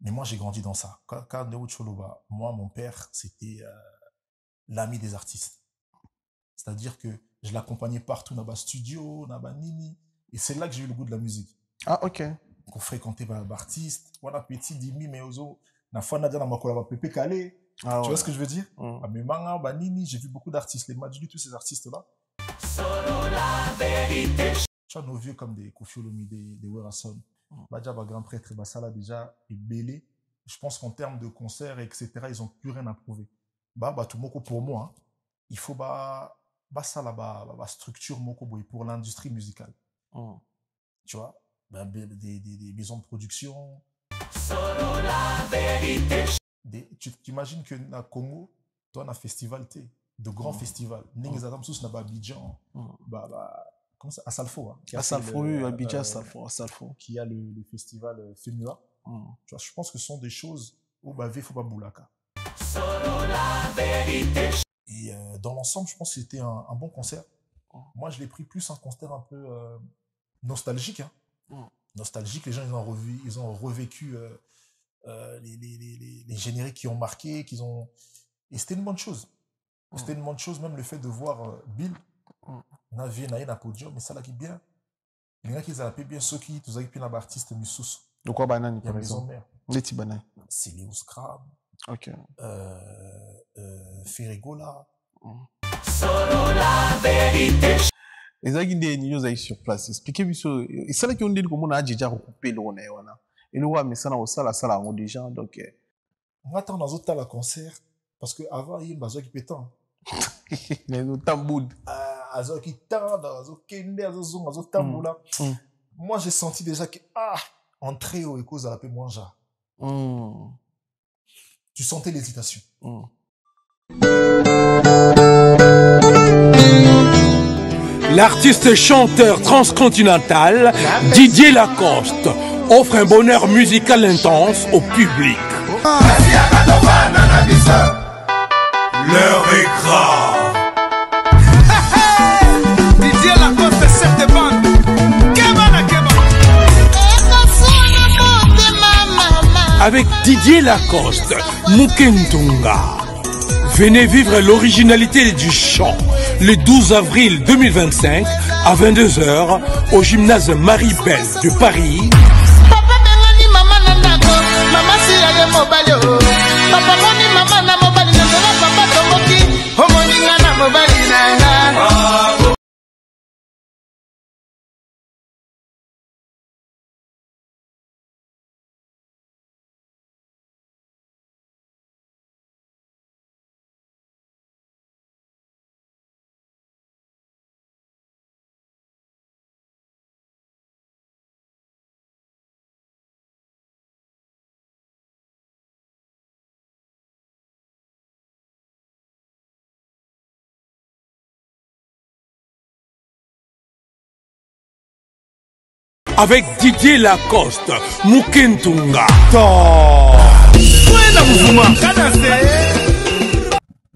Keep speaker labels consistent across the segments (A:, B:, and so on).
A: Mais moi, j'ai grandi dans ça. Quand Neo Choloba, moi, mon père, c'était l'ami des artistes. C'est-à-dire que je l'accompagnais partout dans le studio, dans le nini. Et c'est là que j'ai eu le goût de la musique.
B: Ah, ok.
A: Qu'on fréquentait les artistes. Voilà, petit, dimi, mais ozo. Na fois, na ma collab Pépé Calé.
B: Ah,
A: tu
B: ouais.
A: vois ce que je veux dire? Mais manga, nini, j'ai vu beaucoup d'artistes. Les Madjuli, tous ces artistes-là. Tu vois, nos vieux comme des Koffi Olomide, des Werason. Badja, grand prêtre, Bassala déjà est belé. Je pense qu'en termes de concerts, etc., ils n'ont plus rien à prouver. Tout moko pour moi, hein, il faut ça la structure moko pour l'industrie musicale. Tu vois, des maisons de production. Tu t'imagines que dans Congo, tu as un festival, de grands festivals. Nous avons tous dans Abidjan, comment ça, Assalfo. Hein,
B: Assalfo, oui, Abidjan, Assalfo.
A: Qui a le festival FEMUA. Tu vois, je pense que ce sont des choses où il faut pas boulaka. Et dans l'ensemble, je pense que c'était un bon concert. Moi, je l'ai pris plus un concert un peu nostalgique. Hein. Nostalgique, les gens ils ont revécu les génériques qui ont marqué, et c'était une bonne chose. C'était une bonne chose, même le fait de voir Bill, na vie na podium, mais ça là qui bien. Les gens qui appellent bien ceux qui tous avec un artiste Missous.
B: De quoi banane
A: par exemple?
B: Leti banane.
A: C'est Léo Scrab.
B: Ok.
A: Ferregola.
B: Solo la vérité. Les gens qui sont sur place, expliquez-moi ça. Et ça là qui ont dit comment on a déjà recoupé le wana. Et le roi mais ça na ça la on déjà donc.
A: On attend dans autres la concert parce que avant il y a un qui pétant.
B: Les tambour.
A: Azo qui tend, azo kende, azo tamboula. Moi j'ai senti déjà que entrer au écho à la paix manger. Tu sentais l'hésitation.
C: L'artiste chanteur transcontinental Didier Lacoste offre un bonheur musical intense au public. L'heure est grave.
D: Didier Lacoste, cette bande.
C: Avec Didier Lacoste, Mukentunga. Venez vivre l'originalité du chant le 12 avril 2025 à 22h au gymnase Marie-Belle de Paris.
D: Papa Bengani maman nandako, maman si yage mobile o. Papa moni maman na mobile na papa tomoki, homoninga na mobile na.
C: Avec Didier Lacoste, Mukentunga.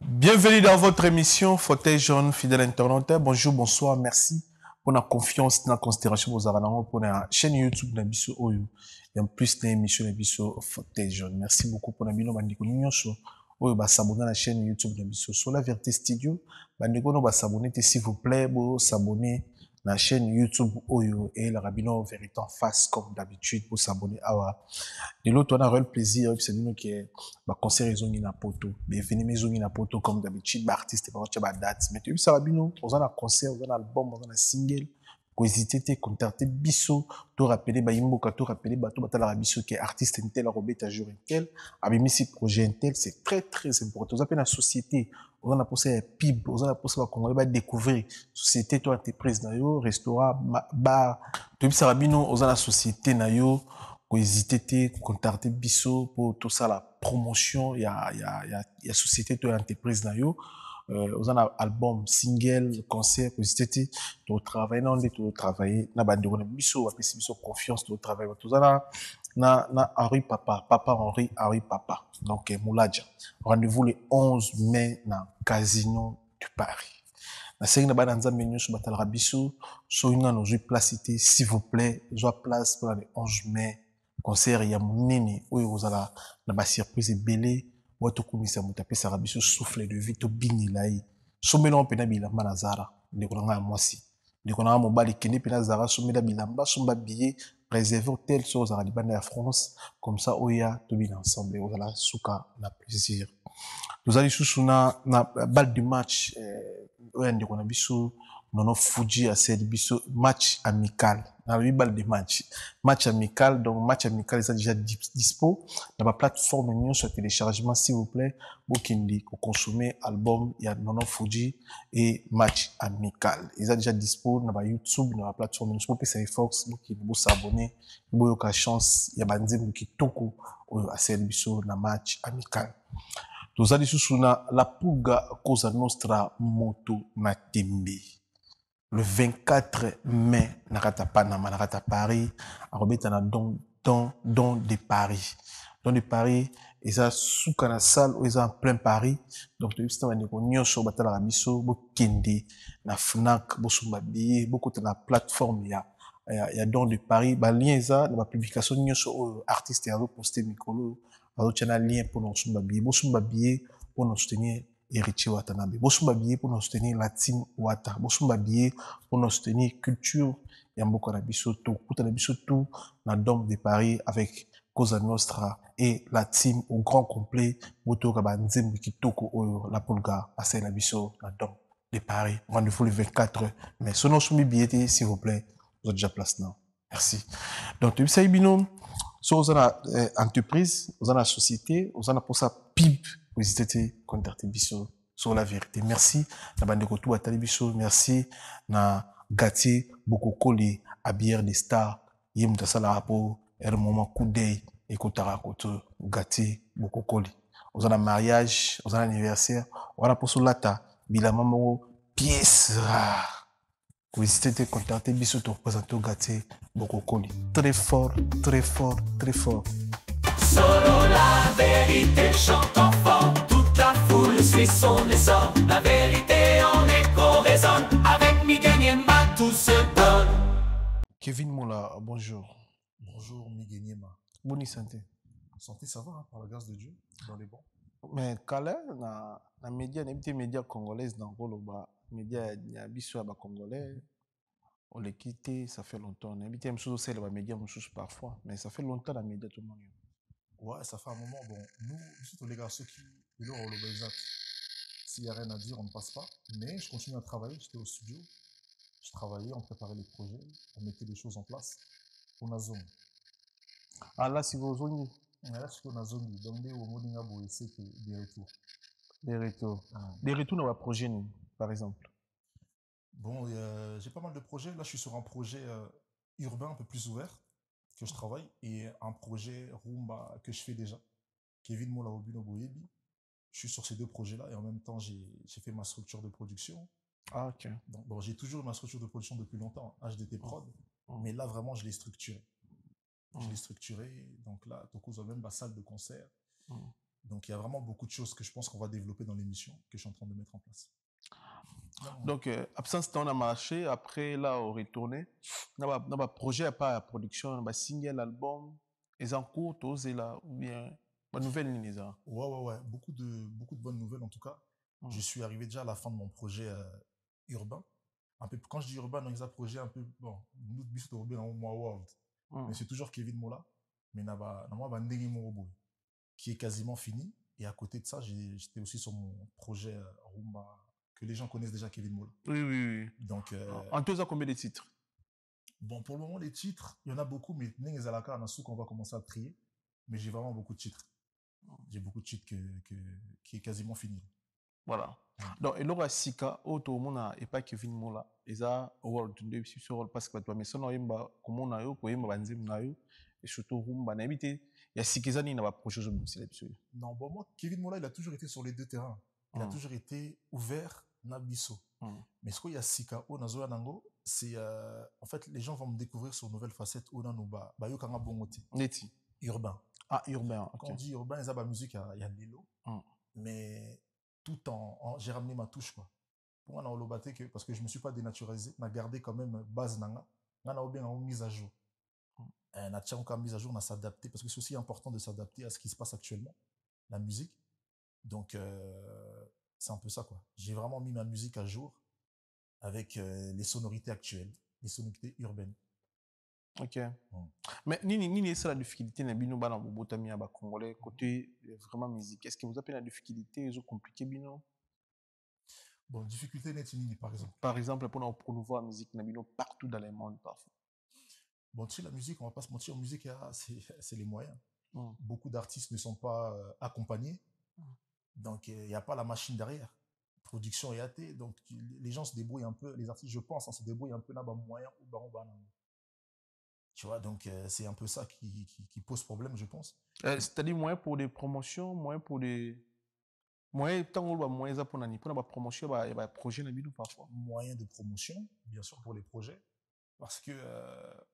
B: Bienvenue dans votre émission Fauteuil jaune, fidèle internaute. Bonjour, bonsoir, merci pour la confiance, pour la considération pour la chaîne YouTube de Bisso Oyo. Et en plus, l'émission de Bisso Fauteuil jaune. Merci beaucoup pour la bino bandiko nyonso. Oyo ba s'abonner à la chaîne YouTube de Bisso sur la Vérité Studio. Bandiko no ba s'abonner s'il vous plaît, bo s'abonner la chaîne YouTube Oyo et la Rabino Vérité en face comme d'habitude pour s'abonner à de l'autre on a le plaisir c'est nous qui va concert ils ont une poto bienvenue mais ils ont une poto comme d'habitude artiste pas tu date mais tu ça Rabino on a un concert on a un album on a un single cohésité contacter bisso to rappeler ba imboka to rappeler bato batala bisso qui est artiste intel robeta jour intel abimi si projet intel c'est très important on a la société on a posé pib on a posé ba congolais ba découvrir société to entreprise na yo restaurant bar to bisa Rabino on a la société na yo cohésité contacter bisso pour tout ça la promotion il y a société to entreprise na yo on a album single concert cohésité to travailler non to travailler na bande on bisso apesi bisso confiance to travailler tout ça na Henri Papa Papa donc Mouladia rendez-vous le 11 mai na Casino du Paris na série na bana nzambe nyonso batala biso so inga no joi place s'il vous plaît joie place pour le 11 mai concert ya monene oyo kozala na ba surprise ebele oyo tokumisa moto apesaka biso souffle de vie tobinela ye somela mpena bilamba na zara ndeko na ngai ya mwasi ndeko na ngai mobali kende mpena zara somela bilamba somba billet réservé hôtel so ozala libanda ya France comme ça oya tobina ensemble ozala suka na plaisir tozali susu na balle de match oyo ndeko na biso nono Fuji asali biso match amical na balle de match amical donc match amical est déjà dispo na ba plateforme nyonso ya téléchargement s'il vous plaît bokindi ko consommer album ya nono Fuji et match amical ils déjà dispo na ba YouTube na ba plateforme nyonso pesa Fox bokindi bo s'abonner boyoka chance ya banzembo kitoko oyo asali biso na match amical tozali susu na la Puga Cosa Nostra moto na tembe le 24 mai nakata Panama nakata Paris arobeta na don de Paris eza suka na salle eza en plein Paris donc to yista bande ko nyonso batala la biso bokende na Fnac bosomba billet bokota na plateforme ya don de Paris ba lien eza na ba publication nyonso artiste ya poster mikolo bazotya lien pour bosomba billet pour soutenir Héritier Watanabe. Bosumba billet pour nous soutenir la team Wata. Bosumba billet pour nous soutenir culture. Yamboko na biso tout. Kuta na biso tout na Dôme de Paris avec Cosa Nostra et la team au grand complet. Boto Kabanzem Kitoko Oyo la Pulga. Assez la biso na Dôme de Paris. Rendez-vous le 24. Mais si nous sommes billets, s'il vous plaît, vous êtes déjà place now. Merci. Donc, tu sais, Bino, si vous avez une entreprise, vous avez une société, vous avez pour ça PIB. Vous hésitez contacter biso sur la vérité. Merci na bande ko tout atali biso. Merci na Gatier Bokokoli à bière des stars. Yem tasala rapo er moment coup d'œil et kotara koto Gatier Bokokoli. Vous avez un mariage, vous avez un anniversaire, on a pour solata bilama mo pièce rare. Vous hésitez contacter biso to présenter Gatier Bokokoli. Très fort, très fort, très fort.
E: Solo la vérité chante enfant, toute la foule suit son essor. La vérité en écho résonne, avec Miguel Niema tout se donne.
B: Kevin Moula, bonjour.
A: Bonjour Miguel Niema.
B: Bonne santé.
A: Santé, ça va, hein, par la grâce de Dieu, dans les bons.
B: Mais Kala, na média, n'habite média congolaise dans Goloba, média ya biso ba congolais. On les quitté, ça fait longtemps. N'habite même chose c'est les médias parfois, mais ça fait longtemps la média tout le monde.
A: Ouais, ça fait un moment. Bon, nous, surtout les gars, ceux qui le exact. S'il n'y a rien à dire, on ne passe pas. Mais je continue à travailler. J'étais au studio. Je travaillais, on préparait les projets, on mettait les choses en place. On a zone.
B: Ah là, si vous zone.
A: Là, je suis on a zone. Donc, au Moninga, c'est des retours.
B: Des retours. Des retours dans le projet, par exemple.
A: Bon, j'ai pas mal de projets. Là, je suis sur un projet urbain un peu plus ouvert que je travaille et un projet Rumba que je fais déjà. Kevin Mola Obino Boyebi. Je suis sur ces deux projets-là et en même temps, j'ai fait ma structure de production.
B: Ah, ok.
A: Donc, bon, j'ai toujours eu ma structure de production depuis longtemps, HDT Prod, mais là, vraiment, je l'ai structuré. Je l'ai structuré. Donc là, Tokouz a même ma salle de concert. Donc, il y a vraiment beaucoup de choses que je pense qu'on va développer dans l'émission que je suis en train de mettre en place.
B: Donc, absence temps on a marché, après là, on retourné. Dans le projet, pas la production, dans single, album, les en cours, tous et là, ou bien, bonne nouvelle ligne, ça.
A: Ouais. Beaucoup de bonnes nouvelles en tout cas. Je suis arrivé déjà à la fin de mon projet urbain. Un peu, quand je dis urbain, dans un projet un peu, bon, nous, bisous urbain, en moi, world. Mais c'est toujours Kevin Mola. Mais qui est quasiment fini. Et à côté de ça, j'étais aussi sur mon projet Rumba, que les gens connaissent déjà Kevin Mola.
B: Oui.
A: Donc,
B: en tout cas, combien de titres?
A: Bon, pour le moment, les titres, il y en a beaucoup, mais on va commencer à trier. Mais j'ai vraiment beaucoup de titres. J'ai beaucoup de titres qui est quasiment fini.
B: Voilà. Donc, et là, Sika, auto monde et pas Kevin Mola, et ça, world de sur parce que mais ça, on comment on a eu, quoi, et surtout Rumba, n'habité. Il y a Sikizani n'a pas projet de là-dessus.
A: Non, bon, moi, Kevin Mola, il a toujours été sur les deux terrains. Il a toujours été ouvert, Nabiso. Mais ce qu'il y a Sika, Nazoya Nango, c'est en fait, les gens vont me découvrir sur une nouvelle facette, Nanuba, Bayokanga Bongote.
B: Neti.
A: Urbain.
B: Ah, urbain. Okay.
A: Quand on dit urbain, il y a la musique, il y a Lilo. Mais tout en j'ai ramené ma touche, quoi. Pour moi, on a que parce que je me suis pas dénaturalisé, on a gardé quand même base nanga, on a bien mise à jour. on a encore mise à jour, on a s'adapter, parce que c'est aussi important de s'adapter à ce qui se passe actuellement, la musique. Donc, c'est un peu ça, quoi. J'ai vraiment mis ma musique à jour avec les sonorités actuelles, les sonorités urbaines.
B: Ok. Mais ni c'est la difficulté n'a bino bana botami à congolais côté vraiment musique. Est-ce que vous appelez la difficulté ils ont compliqué bino?
A: Bon, difficulté net nini par exemple.
B: Par exemple pour nous promouvoir la musique n'a bino partout dans le monde parfois.
A: Bon, tu sais la musique, on va pas se mentir, la musique c'est les moyens. Beaucoup d'artistes ne sont pas accompagnés. Donc il n'y a pas la machine derrière. Production et AT, donc les gens se débrouillent un peu, les artistes je pense, se débrouillent un peu là bas moyen ou bas. Tu vois, donc c'est un peu ça qui pose problème, je pense.
B: C'est-à-dire moins pour des promotions, moins pour des moyens tant on va moyens pour la promotion, il y a projet na bino parfois.
A: Moyens de promotion, bien sûr pour les projets, parce que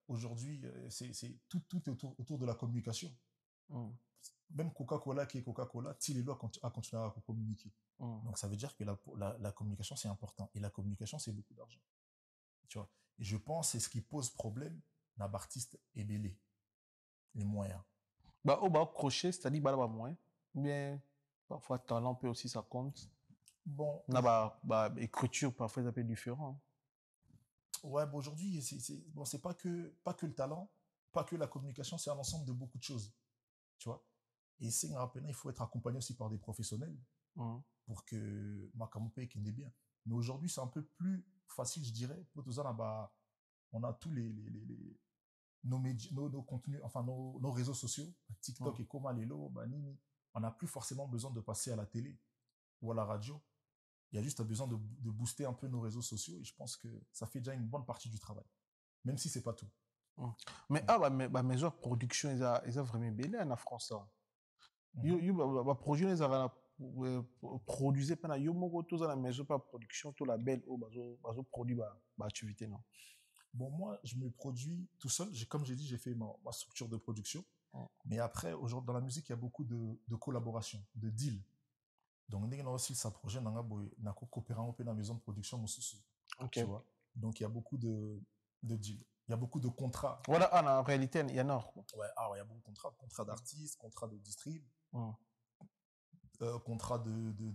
A: aujourd'hui c'est tout est autour de la communication. Même Coca-Cola qui est Coca-Cola, il doit continuer à communiquer. Donc ça veut dire que la communication c'est important et la communication c'est beaucoup d'argent. Tu vois. Et je pense c'est ce qui pose problème dans l'artiste ébélé, les moyens.
B: Bah crochet, c'est-à-dire bah moyen, bien parfois talent peut aussi ça compte.
A: Bon,
B: écriture parfois ça peut être différent.
A: Ouais, bon, aujourd'hui c'est pas que le talent, pas que la communication, c'est un ensemble de beaucoup de choses. Tu vois. Et c'est il faut être accompagné aussi par des professionnels pour que Makamoupe qui est bien. Mais aujourd'hui, c'est un peu plus facile, je dirais. On a tous nos contenus, enfin nos réseaux sociaux, TikTok et Koma Lelo, Banini. On n'a plus forcément besoin de passer à la télé ou à la radio. Il y a juste besoin de booster un peu nos réseaux sociaux et je pense que ça fait déjà une bonne partie du travail. Même si c'est pas tout.
B: Mais mes autres productions, ils ont vraiment belé en France. Projet produisait pendant yo moko tous à la maison pas production tout la belle au bazo produit activité non.
A: Bon moi je me produis tout seul, comme j'ai dit j'ai fait ma structure de production. Mais après aujourd'hui dans la musique il y a beaucoup de collaborations, de deals. Donc on a aussi ça projet na coopérant au dans la maison de production tu vois. Donc il y a beaucoup de deals. Il y a beaucoup de contrats.
B: Voilà, en réalité, il y en a.
A: Ouais, il y a beaucoup de contrats d'artistes, contrats de distrib, contrats il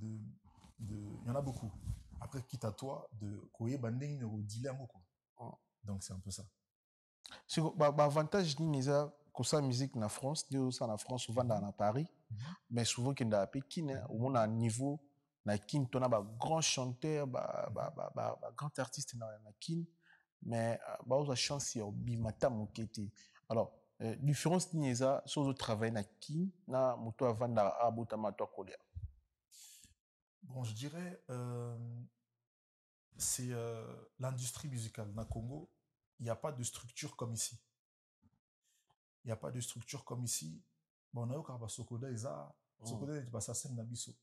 A: y en a beaucoup. Après, quitte à toi, de koye banding au dilemme, quoi. Donc, c'est un peu ça.
B: Avantage, c'est que ça musique en France, en France, souvent dans Paris, mais souvent qu'il y a Pékin, où on a un niveau, na kin, on a grand chanteur, grand artiste na kin, mais on a chance il y a bimata mokete. Alors différence ni ça sur le travail na kin na moto avant da abota mato kolia.
A: Bon, je dirais c'est l'industrie musicale na Congo, il n'y a pas de structure comme ici. Il n'y a pas de structure comme ici. Bon, on a eu quand Sokoda et ça, Sokoda est ça scène nabiso.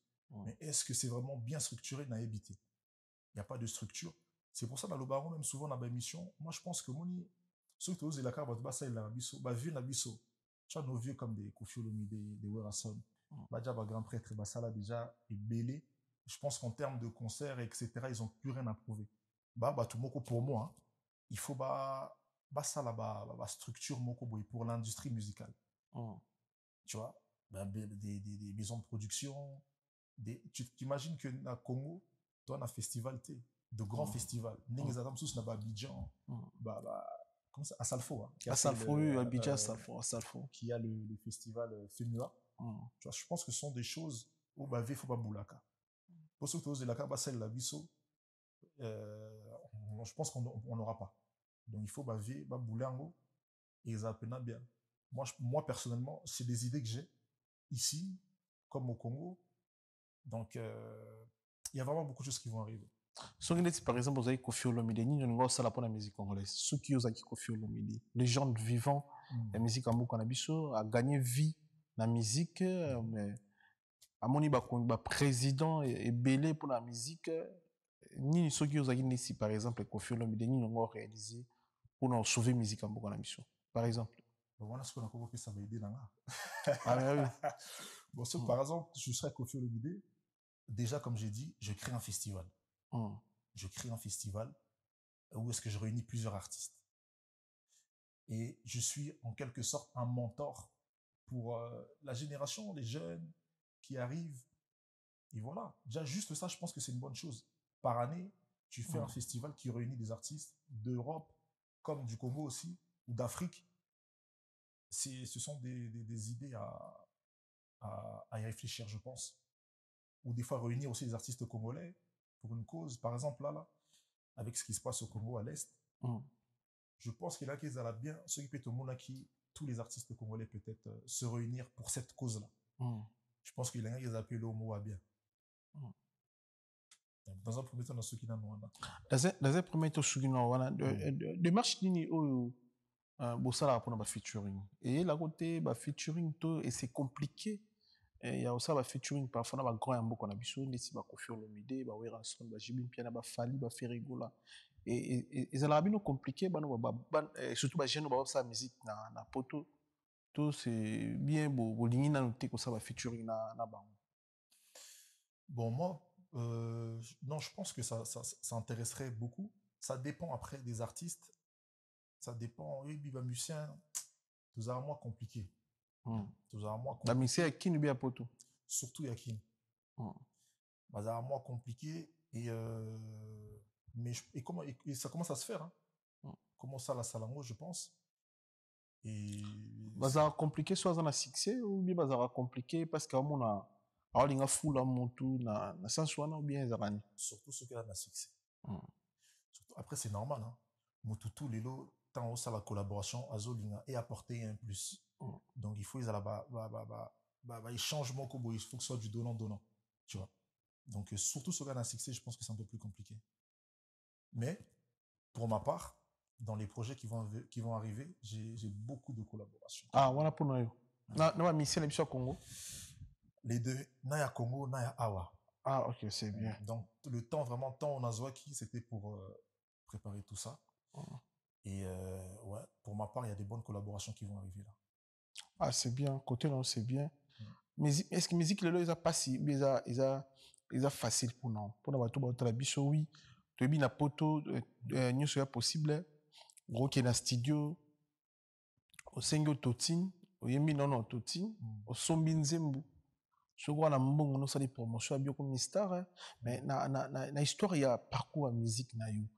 A: Mais est-ce que c'est vraiment bien structuré na habité? Il n'y a pas de structure. C'est pour ça dans le baron même souvent dans la émission, moi je pense que moni surtout aux la carte basa il a biso, vieux nabiso. Tu vois nos vieux comme des Koffi Olomide, des Werason. Déjà grand prêtre basala déjà est belé. Je pense qu'en termes de concerts etc, ils ont plus rien à prouver. Tout moko pour moi, hein, il faut ça là structure moko boy pour l'industrie musicale. Tu vois, des maisons de production, tu t'imagines que na Congo, toi na festival de grands festivals, n'exagérons tous na Abidjan, comment ça, à Salfo,
B: à Salfo, Abidjan, Salfo,
A: qui a le festival FEMUA. Tu vois, je pense que ce sont des choses où il faut pas boulaka. Pour ceux qui osent la carte, celle la biso, je pense qu'on n'aura pas. Donc il faut boulango et ça peine bien. Moi personnellement, c'est des idées que j'ai ici comme au Congo. Donc il y a vraiment beaucoup de choses qui vont arriver.
B: Par exemple, vous avez Koffi Olomide, nous ça pour la musique congolaise. Ceux qui osent Koffi Olomide, les gens vivants, la musique en Boukanabiso a gagné vie la musique, mais à mon niveau, président et belé pour la musique. Ni ceux qui osent ici, par exemple, Koffi Olomide, ni nous réalisé pour nous sauver la musique en Boukanabiso, par exemple.
A: Voilà ce qu'on a compris, ça va aider là.
B: Ah oui.
A: Bon, par exemple, je serais Koffi Olomide. Déjà, comme j'ai dit, je crée un festival. Je crée un festival où est-ce que je réunis plusieurs artistes. Et je suis en quelque sorte un mentor pour la génération, les jeunes qui arrivent. Et voilà, déjà juste ça, je pense que c'est une bonne chose. Par année, tu fais un festival qui réunit des artistes d'Europe, comme du Congo aussi, ou d'Afrique. Ce sont des idées à y réfléchir, je pense. Ou des fois réunir aussi des artistes congolais pour une cause. Par exemple, là, avec ce qui se passe au Congo à l'Est, je pense qu'il y a qu'ils allaient bien s'occuper de monde qui tous les artistes congolais peut-être se réunir pour cette cause-là. Je pense qu'il y a qu'ils appellent le mot à bien. Dans un premier temps, dans ceux qui n'en ont pas.
B: Dans un premier temps, ceux qui n'en ont pas. Démarche nini bosala pour na featuring. Et la côté featuring to et c'est compliqué. Il y a aussi ba featuring parfois na ba grand yambo qu'on a biso ndesi ba Koffi Olomide ba Wera Son ba Jibin Piana ba Fali ba Ferregola. Et ça l'a bien compliqué surtout ba jeune ba sa musique na poto tout c'est bien beau lingi na noter que ça va featuring na ba.
A: Bon moi non, je pense que ça intéresserait beaucoup. Ça dépend après des artistes. Ça dépend. Oui, Biba musicien, tout à moins compliqué. Tout à moins compliqué.
B: La musicien qui nous bien poto.
A: Surtout Yakin. Ça moins compliqué et comment et ça commence à se faire. Hein. Comment ça la Salango, je pense. Et
B: ça compliqué soit dans un succès ou bien ça compliqué parce qu'on a alors il y a full montou na sens ou bien zarani.
A: Surtout ceux qui ont un succès. Après c'est normal hein. Motutu lelo tant aussi la collaboration azolinga et apporter un plus. Donc il faut ils les changements comme il faut que ce soit du donnant, tu vois. Donc surtout ceux qui ont un succès, je pense que c'est un peu plus compliqué. Mais pour ma part, dans les projets qui vont arriver, j'ai beaucoup de collaborations.
B: Ah voilà pour nous. Na mission l'émission Congo.
A: Les deux, Naya Congo, Naya Awa.
B: Ah, ok, c'est bien.
A: Donc, le temps, vraiment, temps, on a Zwaki, c'était pour préparer tout ça. Et ouais, pour ma part, il y a des bonnes collaborations qui vont arriver là.
B: Ah, c'est bien. Côté là, c'est bien. Mais est-ce que musique, là, ils ont pas si, ils ont facile pour nous. Pour nous, tout la biche, oui. Tu as bien la poto, nous serait possible. Gros, qui est dans le studio. Au Sengo Totin, au Yemi non Totin, au Sombinzembu. Je vois la mbongo no sali promotion bien comme star mais na histoire il y a parcours à musique na yo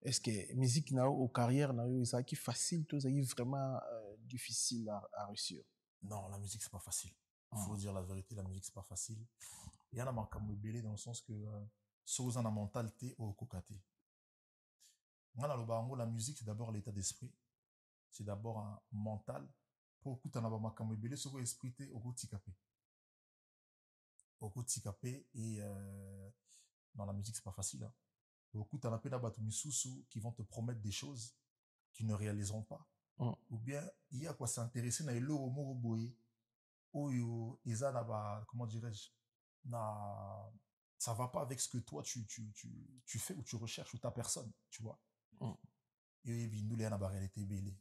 B: est-ce que musique na au carrière na yo ça qui facile tout ça est vraiment difficile à réussir.
A: Non, la musique c'est pas facile. Faut dire la vérité, la musique c'est pas facile. Il y en a manqué belé dans le sens que chose en a mentalité au kokate. Moi dans le bango la musique c'est d'abord l'état d'esprit. C'est d'abord un mental pour écouter en avoir manqué belé sur l'esprit au goût tikapé. Beaucoup de tikapé et dans la musique c'est pas facile hein. Beaucoup t'en as peu d'abatu misusu qui vont te promettre des choses qui ne réaliseront pas ou bien il y a quoi s'intéresser na elo moko boye oyo eza na ba comment dirais-je na ça va pas avec ce que toi tu fais ou tu recherches ou ta personne tu vois et bindule na ba réalité belé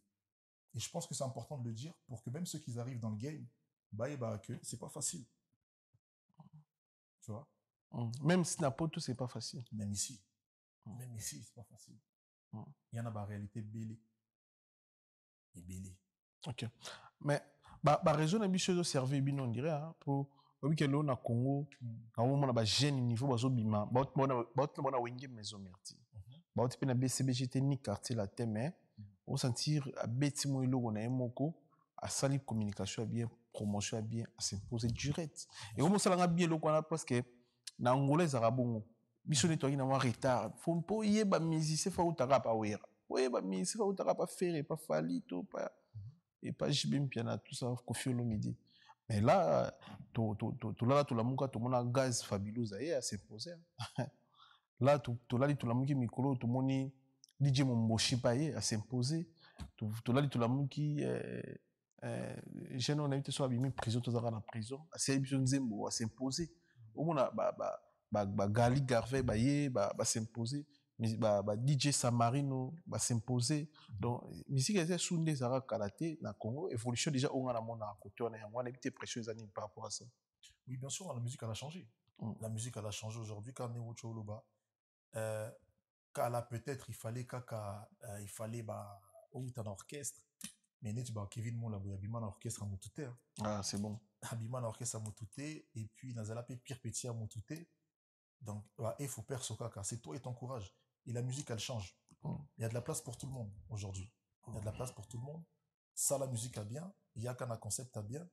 A: et je pense que c'est important de le dire pour que même ceux qui arrivent dans le game bah que c'est pas facile. Tu vois?
B: Même si n'a pas tout, c'est pas facile.
A: Même ici, c'est pas facile. Il y en a la réalité belé. Et belé.
B: Ok. Mais, raison n'a pas de servir, on dirait, hein, pour, oui, que l'on a Congo, quand on a un jeune niveau, on a bima, on a wenge maison merti. On a un BCBG technique quartier la thème, on sentir à bêti moi lo on a un moko, à salir communication bien, promotion bien, à s'imposer direct. Et comment ça l'a bien lo qu'on a parce que na angolais arabongo, biso ne toi qui n'a pas retard, faut pas y ba musicien faut utaka pa wera, ouais ba musicien faut utaka pa faire, pas Fali tout pas et pas Jibin Piana tout ça Koffi Olomide. Mais là, tout la muka tout mon a gaz fabuleux à s'imposer. Là, tout la muki mikolo tout moni DJ Momboshi paye à s'imposer. Tout la muki j'ai non invité sur abîmer prison tout ça dans la prison. C'est émission Zembo à s'imposer. Au moins Gali Garvey ba s'imposer. DJ Samarino va s'imposer. Donc musique est soundé Zara Karaté na Congo évolution déjà on a la monde à côté on a évité précieux années par rapport à ça.
A: Oui, bien sûr, la musique elle a changé. La musique elle a changé aujourd'hui quand on est au Choloba. Quand là peut-être il fallait un orchestre mais net ba Kevin Mola boya bima na orchestre à Motute.
B: Ah, c'est bon.
A: Bima na orchestre à Motute et puis nazala pe pire petit à Motute. Donc il faut perdre ce caca, c'est toi et ton courage. Et la musique elle change. Il y a de la place pour tout le monde aujourd'hui. Il y a de la place pour tout le monde. Ça la musique a bien, il y a qu'un concept a bien.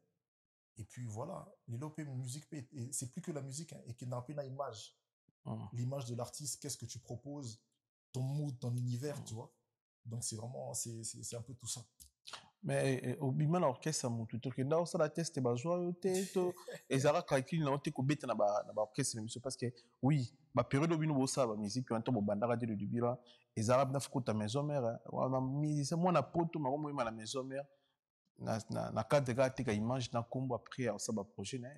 A: Et puis voilà, les lopes musique c'est plus que la musique hein, et qui n'a pas une image. L'image de l'artiste, qu'est-ce que tu proposes, ton mood, ton univers, tu vois. Donc c'est vraiment, c'est un peu tout ça.
B: Mais au bima na orchestre mutu to kenda osala test bazwa yo te to ezara calcul na ote ko beta na ba orchestre miso parce que oui ba période obino bo sa ba musique en to bo bandaka de le début là ezara na fukuta maison mère wa musicien moi na poto ma mo na maison mère na cadre ga te ka image na kombo après ça ba projet na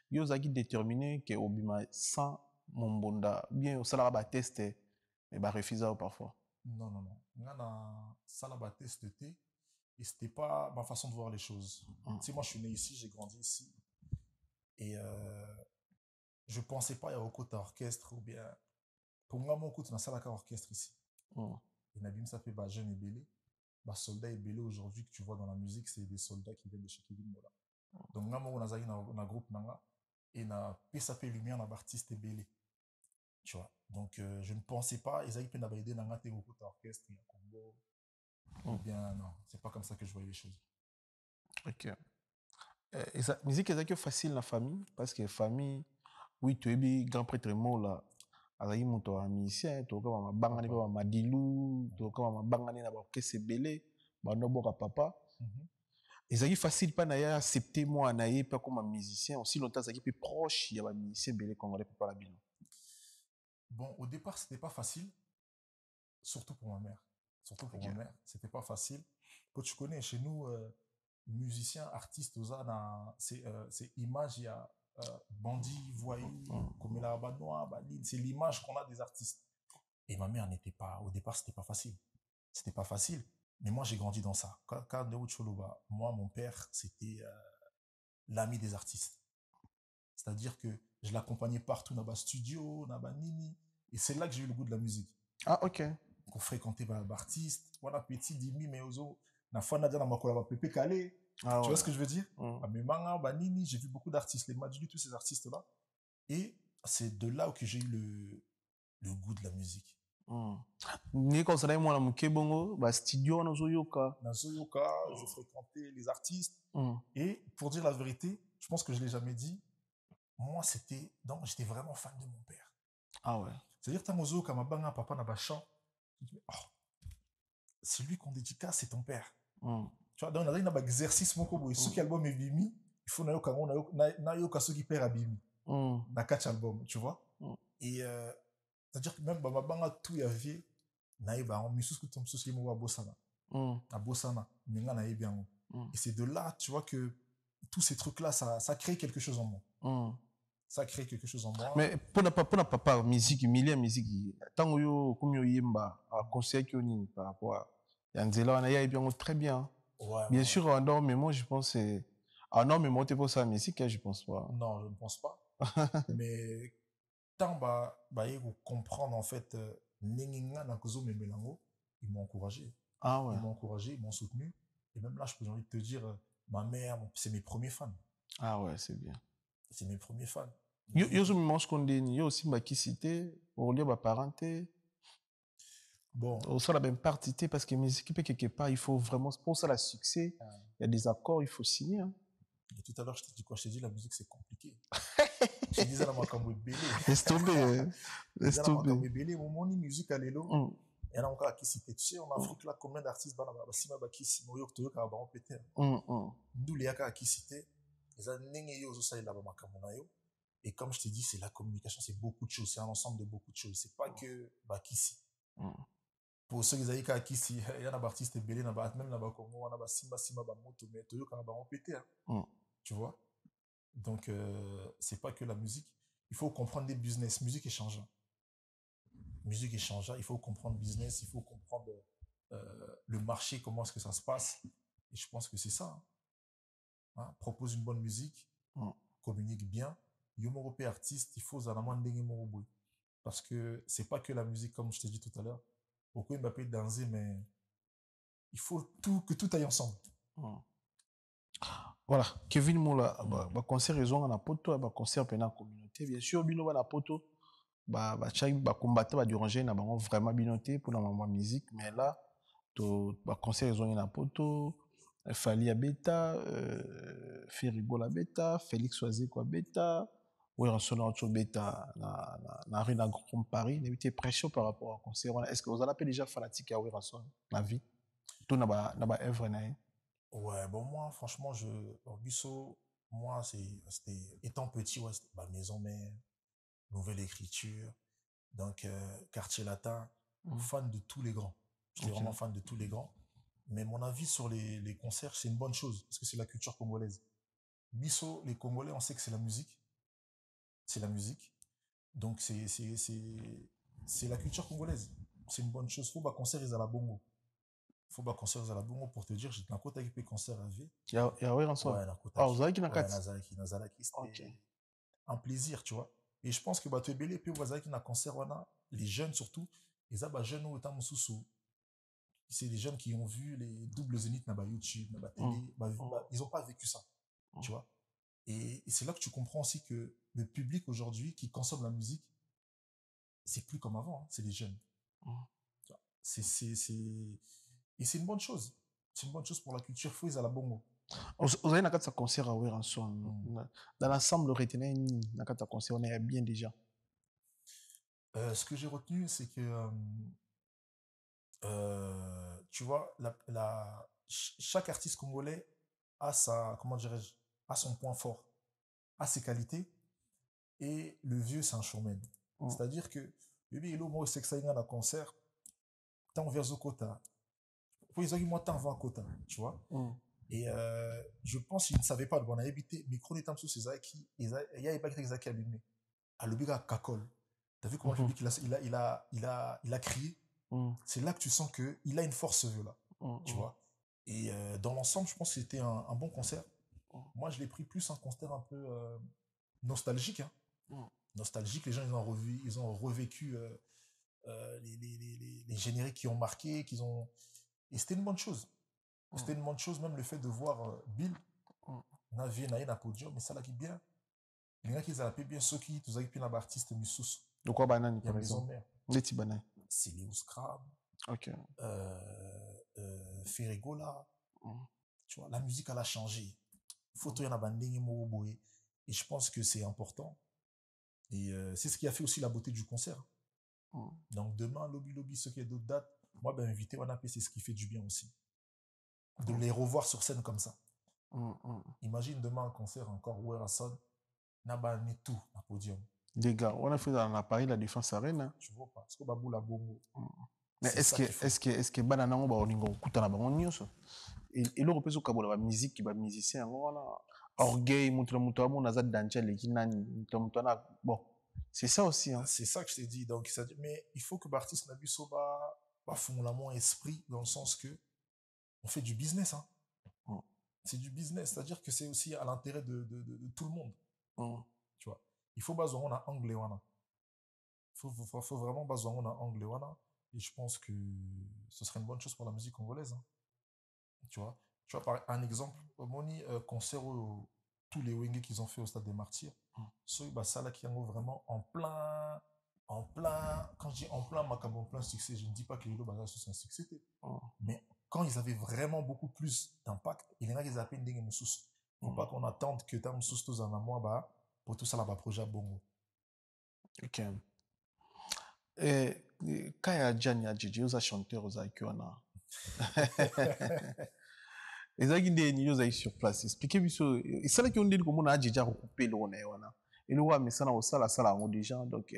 B: yo zaki déterminer que obima sans mon bonda bien osala ba test mais ba refuser parfois.
A: Non non non, nga na sala ba test te. Et c'était pas ma façon de voir les choses. Tu sais, moi, je suis né ici, j'ai grandi ici. Et je pensais pas à un orchestre ou bien... Pour moi, mon coup, tu n'as pas orchestre ici. Et Nabim, ça fait jeune et belé. Soldats et belé aujourd'hui que tu vois dans la musique, c'est des soldats qui viennent de chez Kevin Mola. Donc, moi, on a un groupe nanga et na PSAP lumière na artiste et belé. Tu vois. Donc, je ne pensais pas, ils avaient aider nanga te au orchestre, il y a Congo. Ou bien non, c'est pas comme ça que je voyais les choses.
B: Ok. La musique est facile dans la famille parce que la famille, oui, tu es grand prêtre mot là. Alors, il y a un musicien, tu as un bangani, tu as un madilou, tu as un bangani, tu as un orchestre belé, tu as un papa. Et c'est facile pas d'accepter moi pas comme un musicien aussi longtemps ça qui est proche il y a un musicien belé congolais pour pas la bilan.
A: Bon, au départ, c'était pas facile, surtout pour ma mère. Surtout pour ma mère, c'était pas facile. Quand tu connais, chez nous, musiciens, artistes, c'est image, il y a bandits, voyous, comme la Banois, c'est l'image qu'on a des artistes. Et ma mère n'était pas, au départ, c'était pas facile. C'était pas facile. Mais moi, j'ai grandi dans ça. Moi, mon père, c'était l'ami des artistes. C'est-à-dire que je l'accompagnais partout dans le studio, dans le nini. Et c'est là que j'ai eu le goût de la musique.
B: Ah, ok.
A: Qu'on fréquentait par l'artiste. Voilà, petit, dimi, mais ozo. Na fois, Nadia, na makola, pépé calé. Tu vois ce que je veux dire? Mais manga, banini, j'ai vu beaucoup d'artistes, les Madjuli, tous ces artistes-là. Et c'est de là que j'ai eu le goût de la musique.
B: Ni quand ça moi na mukebongo, ba studio na zoyoka.
A: Na zoyoka, je fréquentais les artistes. Et pour dire la vérité, je pense que je l'ai jamais dit. Moi, j'étais vraiment fan de mon père.
B: Ah ouais.
A: C'est-à-dire, t'as mozo comme banga papa na bachan. C'est lui qu'on dédicace, c'est ton père. Tu vois, donc on a un exercice mon kobo. Ce qui album est bimi, il faut na yo kaso qui père abimi. Na catch album, tu vois. Et c'est-à-dire que même ma banga tout y avait na iba on misus kutom sosi mo wa bosana. Na bosana, menga na bien. Et c'est de là, tu vois que tous ces trucs-là, ça crée quelque chose en moi. Ça crée quelque chose en moi.
B: Mais pour ne pas musique, musique, tant que yo comme yo yemba, à conseil que ni par rapport à Yanzela, on a bien très bien. Bien sûr, non, mais moi je pense c'est non, mais moi t'es pour ça musique, je pense pas.
A: Non, je ne pense pas. Mais tant vous comprendre en fait ninginga na kozo memelango, ils m'ont encouragé.
B: Ah ouais.
A: Ils m'ont encouragé, ils m'ont soutenu. Et même là, j'ai envie de te dire, ma mère, c'est mes premiers fans.
B: Ah ouais, c'est bien.
A: C'est mes premiers fans.
B: Yo aussi ma cité, pour lire ma parenté.
A: Bon.
B: On sera la même partie parce que mes équipes quelque part, il faut vraiment pour ça le succès. Il y a des accords, il faut signer. Hein.
A: Et tout à l'heure, je t'ai dit quoi? Je t'ai dit la musique c'est compliqué. Je disais la makambo belé.
B: Laisse tomber.
A: Laisse tomber. Belé, mon musique à l'élo. Il y en a encore qui cité. Tu sais, en Afrique là, combien d'artistes basima bakisi moyok toyo ka ba pété. Nous les aka qui cité. Les années yo zo ça là ba makambo na yo. Et comme je t'ai dit, c'est la communication, c'est beaucoup de choses, c'est un ensemble de beaucoup de choses. C'est pas que bakisi. Pour ceux qui ont Kisi, il y a des artistes belés, même dans le Congo, on a Simba, Bamoto, mais Toyo, quand on a pété. Tu vois? Donc, c'est pas que la musique. Il faut comprendre des business. Musique est changeant. Musique est changeant. Il faut comprendre business, il faut comprendre le marché, comment est-ce que ça se passe. Et je pense que c'est ça. Hein? Propose une bonne musique, communique bien. Yomorope artiste, il faut zanaman dengue moroboy. Parce que c'est pas que la musique, comme je t'ai dit tout à l'heure. Pourquoi Mbappé danser, mais il faut que tout aille ensemble.
B: Voilà, Kevin Moula, bah concert raison na poto, bah concert pena communauté. Bien sûr, bino na poto, bah chai bah combattre bah duranger na bango vraiment binoté pour la maman musique, mais là to bah concert raison na poto, Fali à bêta, Ferigo la bêta, Félix Oisé quoi bêta, ouais en sonant autre bêta na rue na Grand Paris, n'évitez pression par rapport au concert. Est-ce que vous avez déjà fanatique à Werason la vie? Tout na ba œuvre na.
A: Ouais, bon, moi, franchement, Orgusso, moi, c'était, étant petit, ouais, c'était ma maison mère, nouvelle écriture, donc, quartier latin, fan de tous les grands. J'étais vraiment fan de tous les grands. Mais mon avis sur les concerts, c'est une bonne chose, parce que c'est la culture congolaise. Bisso, les Congolais, on sait que c'est la musique. C'est la musique. Donc, c'est la culture congolaise. C'est une bonne chose. Faut pas concert, ils à la bongo. Faut pas concert à la bongo pour te dire, j'étais dans côté avec les concerts à vie.
B: Il y a ouais ensemble.
A: Ouais, dans côté.
B: Ah, vous avez qui n'a
A: ouais, Nazaraki, c'était un plaisir, tu vois. Et je pense que bah tu es belé puis vous avez qui n'a concert les jeunes surtout, les aba jeunes au temps sous. C'est des jeunes qui ont vu les doubles zéniths na YouTube, na télé, ils ont pas vécu ça, tu vois. Et c'est là que tu comprends aussi que le public aujourd'hui qui consomme la musique, c'est plus comme avant, hein, c'est les jeunes. Et c'est une bonne chose. C'est une bonne chose pour la culture fouise à la bongo.
B: Vous avez un concert à Werason. Dans l'ensemble, retenez un concert, on est bien déjà.
A: Ce que j'ai retenu, c'est que tu vois, chaque artiste congolais a comment dirais-je, a son point fort, a ses qualités, et le vieux, c'est un showman. C'est-à-dire que, bébé, il est c'est que ça y a un concert, tant vers au quota, pour les moi, tant va à quota, tu vois. Et je pense qu'ils ne savaient pas de bon habité, mais quand on est en dessous, c'est ça qui, il y a pas qui allumé. À le big à Kakol. T'as vu comment le public, il a crié. C'est là que tu sens qu'il a une force, ce vieux-là. Tu vois. Et dans l'ensemble, je pense que c'était un bon concert. Moi, je l'ai pris plus un concert un peu nostalgique. Hein. Nostalgique, les gens, ils ont revécu les génériques qui ont marqué, et c'était une bonne chose. C'était une bonne chose, même le fait de voir Bill, Navier, Naïna, Podium, mais ça là qui bien. Les gars qui ont appelé bien ceux qui, tous avec un artiste Missous.
B: De quoi banane, par exemple? Les petits bananes.
A: C'est Léo Scrab.
B: Ok.
A: Ferregola. Tu vois, la musique, elle a changé. Photo, il y en a banding, et je pense que c'est important. Et c'est ce qui a fait aussi la beauté du concert. Donc demain, lobby, ceux qui ont d'autres dates, moi, ben, invité, c'est ce qui fait du bien aussi. De les revoir sur scène comme ça. Imagine demain un concert encore où Werason n'a pas mis tout à podium.
B: Les gars, on a fait dans Paris la Défense Arena.
A: Tu vois pas, est-ce que Babou la bongo.
B: Mais est-ce que banana on va on kuta na bango nyonso. Et le repose au cabo la musique qui va musicien voilà. Orgueil mutu on a za danger les kinani mutu na bon. C'est ça aussi hein.
A: C'est ça que je t'ai dit donc ça mais il faut que l'artiste Nabiso ba fond la mon esprit dans le sens que on fait du business hein. C'est du business, c'est-à-dire que c'est aussi à l'intérêt de tout le monde. Tu vois. Il faut baser on a anglais wana. Faut vraiment baser on a anglais wana et je pense que ce serait une bonne chose pour la musique congolaise hein. Tu vois, par un exemple, moni concert tous les wenge qu'ils ont fait au Stade des Martyrs, ceux ça là qui ont vraiment en plein quand je dis en plein succès, je ne dis pas que les deux c'est un succès mais quand ils avaient vraiment beaucoup plus d'impact, il y en a qui appellent des moussous. Faut pas qu'on attende que ta moussous tous en mois pour tout ça là projet bongo.
B: OK. Et quand il y a Gianni Adjidji, aux chanteurs aux Akiwana. Et ça qui est des sur place. Expliquez-moi ça. Et ça là qui on dit comment on a déjà recoupé le on est wana. Et le roi mais ça na ça là on déjà donc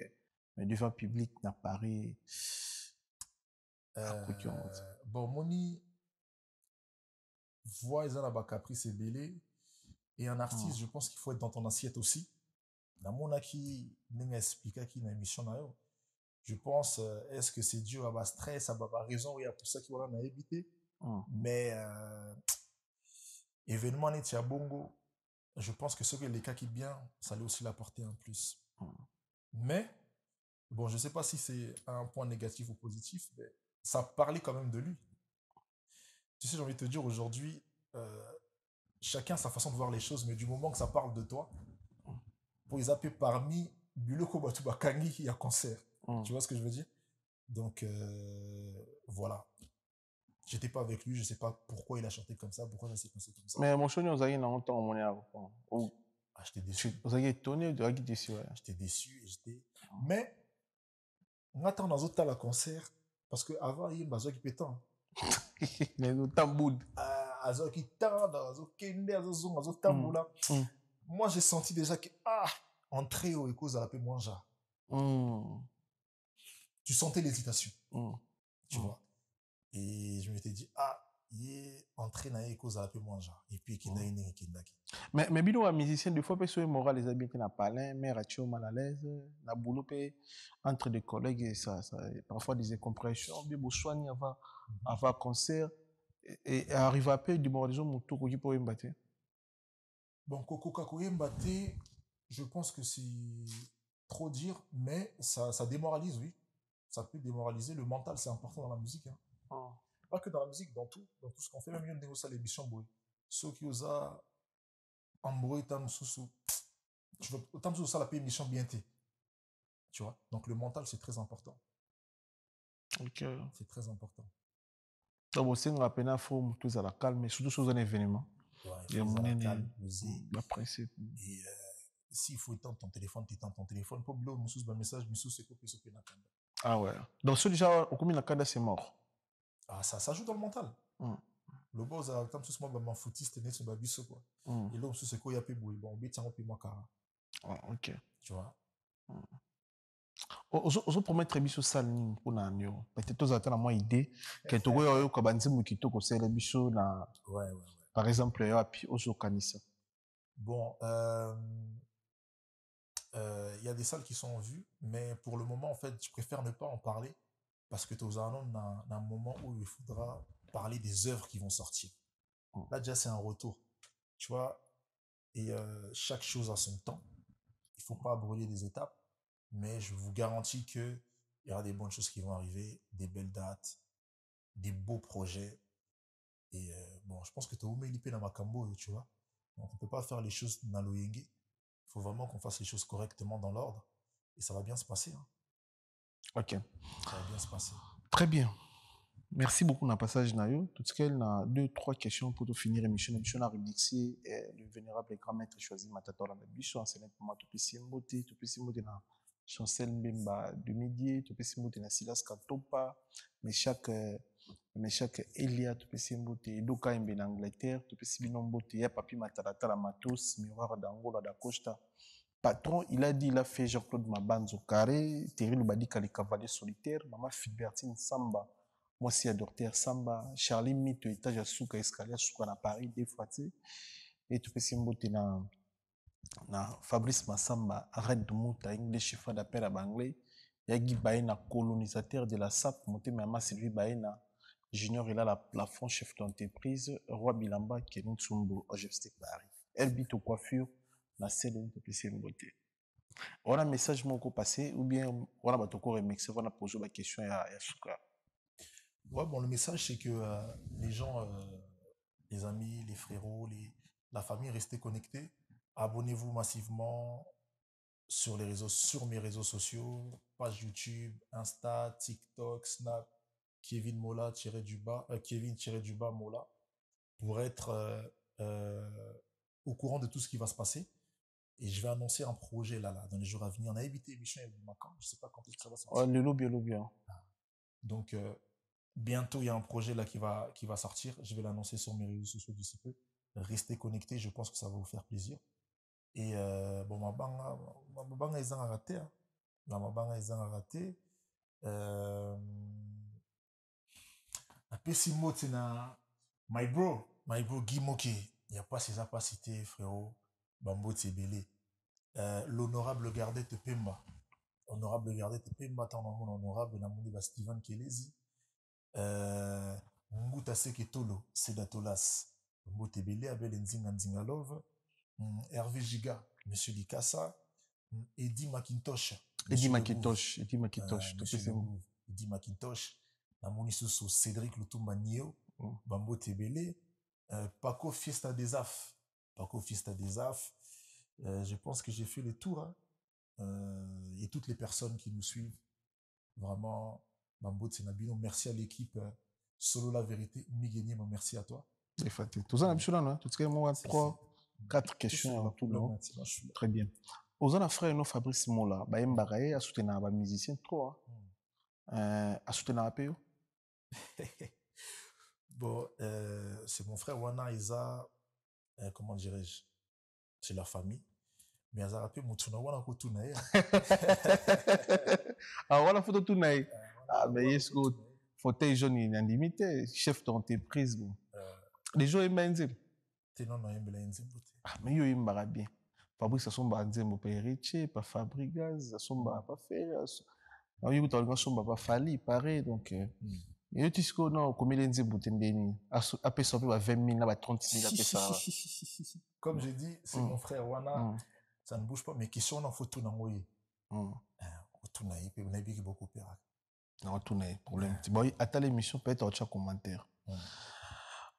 B: mais devant public n'a Paris.
A: Bon moni voix ils ont la caprice et belé et un artiste je pense qu'il faut être dans ton assiette aussi. Dans mon qui n'a expliqué qui na émission na yo. Je pense est-ce que c'est dû à bas stress à bas raison il y a pour ça qui voilà n'a évité. Mais événement net à bongo je pense que ce que les cas qui bien ça allait aussi l'apporter un plus mais bon je sais pas si c'est un point négatif ou positif mais ça parlait quand même de lui tu sais j'ai envie de te dire aujourd'hui chacun a sa façon de voir les choses, mais du moment que ça parle de toi, pour les appeler parmi Buloko Batubakangi, il y a concert. Tu vois ce que je veux dire? Donc, voilà. J'étais pas avec lui, je sais pas pourquoi il a chanté comme ça, pourquoi ça s'est passé comme ça.
B: Mais mon choni, vous avez un temps au monnaie.
A: Ah, j'étais déçu.
B: Vous avez étonné, vous avez déçu. Ouais.
A: J'étais déçu. Mais, on attend dans autre la concert, parce qu'avant, il y a un bazar qui pétant.
B: Les autres tambours.
A: Azoki tanda, azokende, azozong, azotamboula. Moi, j'ai senti déjà que, entrer au écho, ça l'appelle Mwanja. Tu sentais l'hésitation. Tu vois. Et je m'étais dit, il est entré dans l'écho, ça l'appelle Mwanja. Et puis,
B: mais bino un musicien, des fois, peut être moral, les habits qui n'a pas l'air, mais ratio mal à l'aise, la boulot, entre des collègues, et ça, parfois des incompressions, bien, beau soigner avant concert. Et arrive à payer du moralisme, mon tour qui peut battre.
A: Bon, Koko Kakoye Mbate, je pense que c'est trop dire, mais ça démoralise, oui. Ça peut démoraliser. Le mental, c'est important dans la musique. Hein. Pas que dans la musique, dans tout ce qu'on fait, même il y a négocié à l'émission. Ceux qui osent embrouiller tant sous tu veux autant sous ça la émission bien té. Tu vois. Donc le mental, c'est très important.
B: Ok.
A: C'est très important.
B: Donc aussi on rappelle un forme tous à la calme, mais surtout sur un événement.
A: Ouais, il faut à la calme, oser.
B: Principe.
A: Et s'il faut éteindre ton téléphone, tu éteins ton téléphone. Pas oublier un message, c'est quoi que
B: Ah ouais. Donc celui déjà au combien de c'est mort.
A: Ah ça joue dans le mental. Le boss a tant tout ce moi ma footiste né sur babiso quoi. Et là c'est quoi il y a peu boui bon bit tiens on peut moi car.
B: OK.
A: Tu vois.
B: Ozo promettre biso saline pour na nyo. Peut-être tous attendre moi idée que to go yo ko banzi mu kitoko sele biso na.
A: Ouais.
B: Par exemple yo api ozo kanisa.
A: Bon il y a des salles qui sont en vue, mais pour le moment en fait je préfère ne pas en parler parce que tu as un moment où il faudra parler des œuvres qui vont sortir. Là déjà c'est un retour, tu vois, et chaque chose a son temps. Il faut pas brûler des étapes, mais je vous garantis que il y aura des bonnes choses qui vont arriver, des belles dates, des beaux projets. Et bon, je pense que tu as oublié dans Makambo, tu vois. Donc on peut pas faire les choses dans l'Oyenge. Il faut vraiment qu'on fasse les choses correctement dans l'ordre et ça va bien se passer. Hein.
B: OK.
A: Ça va bien se passer.
B: Très bien. Merci beaucoup dans le passage Nayo. Tout ce qu'elle a 2-3 questions pour finir l'émission. L'émission a remercié le vénérable et grand maître choisi Matatora Nabiso, enseignant pour moi tout petit mbote na Chancel Mbemba de Midi, tout petit mbote na Silas Katopa, mais chaque Elia tout petit mbote Edoka Mbe en Angleterre, tout petit binombote ya Papi Matarata la Matos, Miroir d'Angola da Costa. Patron, il a dit, il a fait Jean-Claude Mabanzo Carré, Thierry Lubadika les Cavaliers Solitaires, Maman Philbertine Samba, moi aussi à Docteur Samba, Charlie Mito, étage à Souka, escalier à Souka à Paris, des fois, et tout petit mbote na Fabrice Massamba, arrête de mouta, des chiffres d'appel à Banglais, Yagi Baena, colonisateur de la SAP, monté Mama Sylvie Baena, Junior, il a la plafond, chef d'entreprise, Roi Bilamba, Kevin Tsumbo, OGFST Paris, Elbito Coiffure, na scène de PC Mbote. On a un message mon passé ou bien on a batoko remixé, on a posé la question à Souka.
A: Ouais, bon, le message c'est que les gens, les amis, les frérots, la famille, restez connectés. Abonnez-vous massivement sur mes réseaux sociaux, page YouTube, Insta, TikTok, Snap, Kevin Mola Kevin Mola, pour être au courant de tout ce qui va se passer. Et je vais annoncer un projet là dans les jours à venir. On a évité l'émission du Macan, je sais pas quand est-ce que ça va sortir.
B: Le bien.
A: Donc bientôt il y a un projet là qui va sortir. Je vais l'annoncer sur mes réseaux sociaux d'ici peu. Restez connectés, je pense que ça va vous faire plaisir. Et bon ma banga ils ont raté. Ma banga ils ont raté. Un petit mot na my bro Guy Moke. Il n'y a pas ses capacités frérot. Bambo Tibélé. L'honorable Gardet Tepemba. Honorable Gardet Tepemba, tant mon honorable, na mon va Steven Kelezi. Nguta Seketolo, Sedatolas. Bambo Tibélé, Abel Nzinga Love. Hervé Giga, Monsieur Likasa. Eddie McIntosh.
B: Eddie McIntosh.
A: Eddie McIntosh. Na mon Cédric Lutumba Nio. Bambo Tibélé. Paco Fiesta des AF. Paco Fiesta des AF. Je pense que j'ai fait le tour. Hein. Et toutes les personnes qui nous suivent. Vraiment, Mambo Tsenabino, merci à l'équipe Solo La Vérité. Miguel, merci à toi.
B: Tout ça, moi, 3-4 questions à tout le monde. Très bien. Aux autres frères, nous Fabrice Mola, Mbaye, a soutenu les musiciens trop. A soutenu la PO.
A: Bon, c'est mon frère Wana Isa, comment dirais-je, c'est leur famille. Mais ils ont rappelé Moutuna Wana Kotunaï.
B: Ah, voilà, faut tout naï. Ah, mais est-ce que fauteuil jaune est limité, chef d'entreprise. Les gens aiment bien.
A: T'es non, aiment bien.
B: Ah, mais ils aiment bien. Fabrice, ça sont pas Nzembo, pas Héritier, pas Fabrigas, ça sont pas Ferre. Alors, ils ont pas Fali, pareil. Donc, et tu sais que non, comme il Nzembo, après ça, 20 000, 30 000, après ça.
A: Comme j'ai dit, c'est mon frère Wana. Ça ne bouge pas, mais question on en faut tout dans tout naïf, puis on a bien beaucoup pire.
B: Non, tout naïf, problème. Bon, à l'émission, peut-être autre commentaire.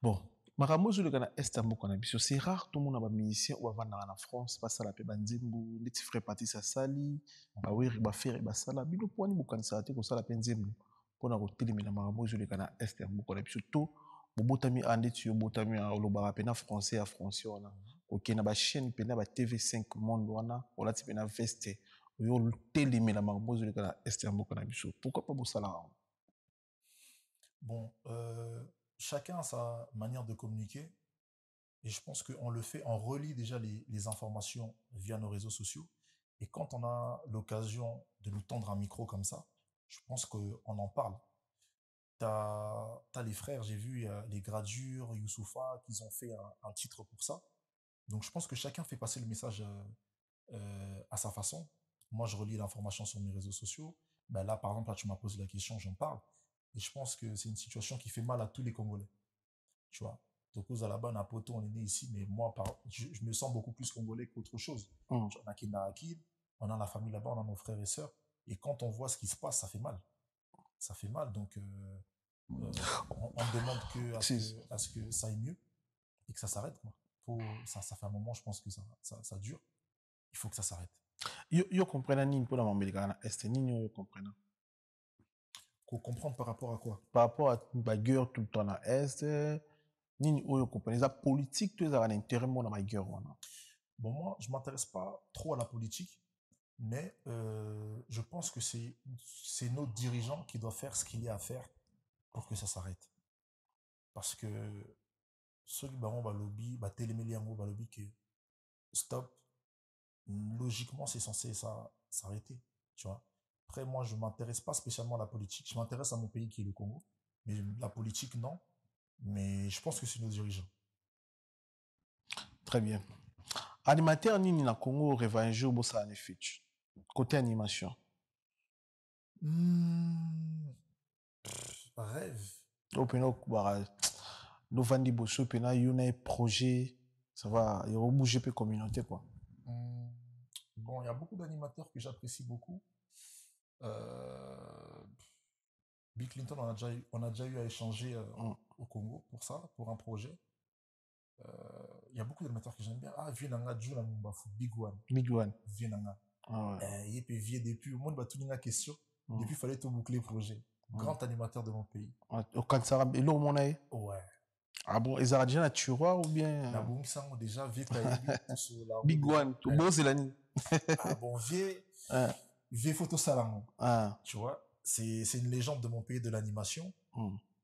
B: Bon, Maramo, je le connais Estambo qu'on a bien. C'est rare tout le monde a un musicien ou avant en France, pas ça la paix Banzimbo, les petits frères partis ça sali, bah oui, bah faire bah ça la bino pour nous quand ça pour ça la Banzimbo. Pour nous retirer mais Maramo, je le connais Estambo qu'on a bien. Surtout, botami ande tu botami a olobara pena français à français on a. Ok, na ba chaîne pena ba TV5 monde wana, on a pena veste. Yo télé mais la Maramo, je le connais Estambo qu'on a bien. Pourquoi pas pour ça là?
A: Bon, chacun a sa manière de communiquer et je pense qu'on le fait, on relie déjà les informations via nos réseaux sociaux et quand on a l'occasion de nous tendre un micro comme ça, je pense qu'on en parle. T'as les frères, j'ai vu les Gradures, Youssoufa, qu'ils ont fait un titre pour ça. Donc je pense que chacun fait passer le message à sa façon. Moi, je relie l'information sur mes réseaux sociaux. Ben là, par exemple, là, tu m'as posé la question, j'en parle. Et je pense que c'est une situation qui fait mal à tous les Congolais. Tu vois. Donc, aux Alabama, à Poto, on est né ici, mais moi, je me sens beaucoup plus Congolais qu'autre chose. On a Kindaakil, on a la famille là-bas, on a nos frères et sœurs. Et quand on voit ce qui se passe, ça fait mal. Ça fait mal. Donc, on demande à ce que ça aille mieux et que ça s'arrête. Ça fait un moment, je pense que ça dure. Il faut que ça s'arrête.
B: Yo comprends ni pour la Mambelikana Est, ni yo comprends.
A: Comprendre par rapport à quoi?
B: Par rapport à la guerre tout le temps à l'Est, ni yo comprends. La politique, tu as un intérêt dans la guerre.
A: Bon, moi, je ne m'intéresse pas trop à la politique, mais je pense que c'est nos dirigeants qui doivent faire ce qu'il y a à faire pour que ça s'arrête. Parce que ceux qui ont un lobby, lobby que stop, logiquement, c'est censé s'arrêter. Tu vois. Après, moi, je ne m'intéresse pas spécialement à la politique. Je m'intéresse à mon pays qui est le Congo. Mais la politique, non. Mais je pense que c'est nos dirigeants.
B: Très bien. Animateur Nini na Congo rêve un jour pour ça en effet. Côté animation.
A: Rêve.
B: Nous vendons des bossons, puis là, il y a un projet. Ça va, il y a un bouger peu communauté, quoi.
A: Bon, il y a beaucoup d'animateurs que j'apprécie beaucoup. Bill Clinton, on a déjà eu à échanger au Congo pour ça, pour un projet. Il y a beaucoup d'animateurs que j'aime bien. Ah, Vienanga, Djoula Mumbafu, Big One.
B: Big One.
A: Vienanga. Il peut vieux depuis. Le monde va tout une question. Depuis, il fallait tout boucler le projet. Grand animateur de mon pays.
B: Au Kansara, et là, mon aïe.
A: Ouais.
B: Ah bon, ils ont déjà un turoir ou bien.
A: La boum sang déjà vieux
B: Big One, tout beau, c'est l'année.
A: Ah bon, vieux photo salon. Tu vois, c'est une légende de mon pays de l'animation.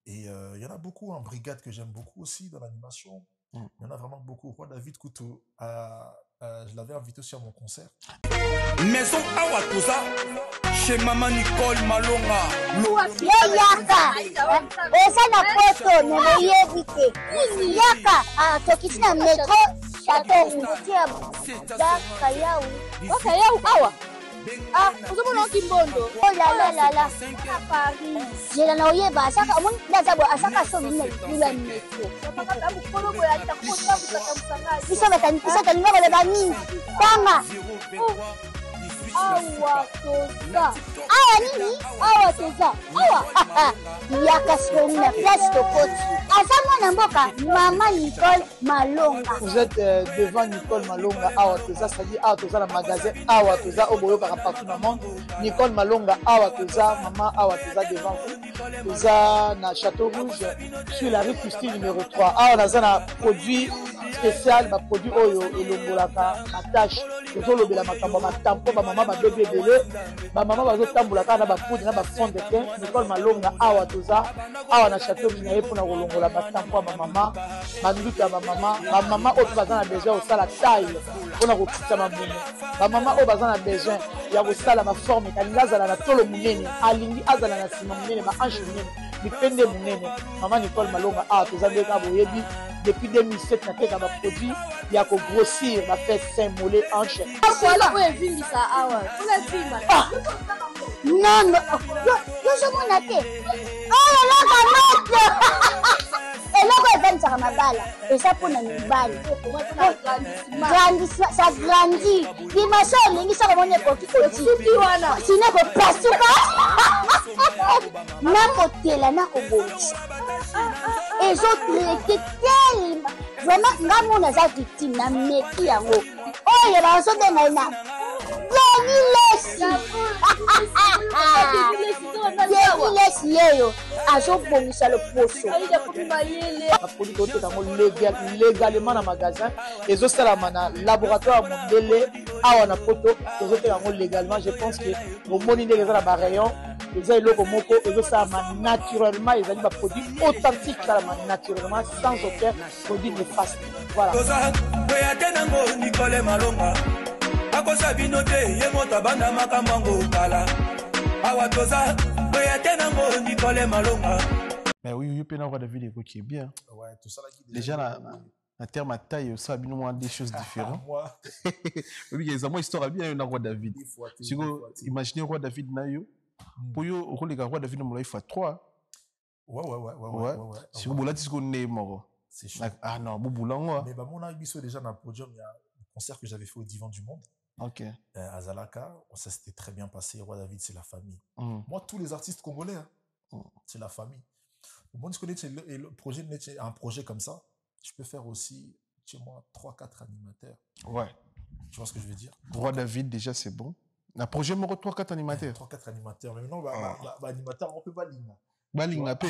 A: Et il y en a beaucoup, en brigade que j'aime beaucoup aussi dans l'animation. Il y en a vraiment beaucoup. Roi David Couteau, je l'avais invité aussi à mon concert.
F: Maison Awatusa, chez Maman Nicole Malonga.
G: Yaka, esa na poto ne yebite. Yaka, tokiti na metro chateau mutia. Yaka yau.
H: Okay, yau awa. Uzomona Kimbondo.
G: Oh la la la. Paris. Jela na oyeba asaka mun ndazabo asaka so nila metro.
H: Papa mukolo boya takota bukata musanga.
G: Isa batani le bani. Tanga. awa toza awa nini awa toza awa yaka sikoni na place tokoti aza mwana mboka mama Nicole Malonga.
I: Vous êtes devant Nicole Malonga awa toza, c'est-à-dire awa toza na magasin awa toza oboyokaka partout dans le monde. Nicole Malonga awa toza, maman awa toza devant vous. Toza na Château Rouge sur la rue Custine numéro 3. Awa naza na produit spécial, ba produit oyo elongolaka attache. Tozolobela makambo matampo ba mama ba bébé belé, ba mama bazotambolaka na ba poudre na ba fond de teint. Nicole Malonga awa toza awa na Château Rouge na ye pona kolongola matampo ba mama, banduki ya ba mama oyo baza na besoin osala taille pona kokitisa mamumu, ba mama oyo baza na besoin ya kosala ba forme kalingi azala na tolo munene, alingi azala na sima munene, ba hanche munene, bipende munene. Mama Nicole Malonga awa toza ndeka boyebi depuis 2007 nateka ba produit ya ko grossir ba fesse sein mollet hanche.
H: Voilà oyo evimbisa awa tolevimba
G: Non, yozomona te oyo loka moto eloko evanisaka mabala eza mpona mibali ça grandit limaso olingi soko moni ekoki kosuki wana sino ekopasuka nakotela nakobongisa ezotraite telema vraiment nga mona eza victime na meki yango oyo bazobenga ye na Lesi yeyo azobongisa loposo baprodit toteka yango légalement na magasin ezosalama na laboratoire ya mondele awa na poto tozoteka yango légalement. Je pense que bomoni ndenge eza na barayon eza eloko moko ezosalama naturellement, ezali baproduit authentique salama naturellement sans aucun produit néfaste. Voilà.
F: Nicole Malonga akosa bino te ye moto abanda makambo yango kala awa toza oya te nango Nicole Malonga.
B: Mais oui, il peut y avoir des vidéos qui est bien.
A: Ouais, tout ça là qui
B: déjà en termes de taille, ça a bien des choses différentes.
A: Moi,
B: oui, il y a une histoire bien un roi David. Si vous imaginez roi David nayo, pour yo au rôle roi David il faut 3.
A: Ouais.
B: Si vous voulez dire qu'on est mort.
A: C'est chaud.
B: Ah non, vous boulant.
A: Mais bah mon ami déjà dans le podium, il y a un concert que j'avais fait au Divan du Monde.
B: Ok.
A: À Zalaka, ça s'était très bien passé. Roi David, c'est la famille. Moi, tous les artistes congolais, c'est la famille. Moi, je connais un projet comme ça. Je peux faire aussi chez moi 3-4 animateurs.
B: Ouais.
A: Tu vois ce que je veux dire?
B: Roi David, déjà, c'est bon. Un projet, moi, 3-4 animateurs.
A: 3-4 animateurs. Mais maintenant, animateur, on peut pas lire.
B: Balingapé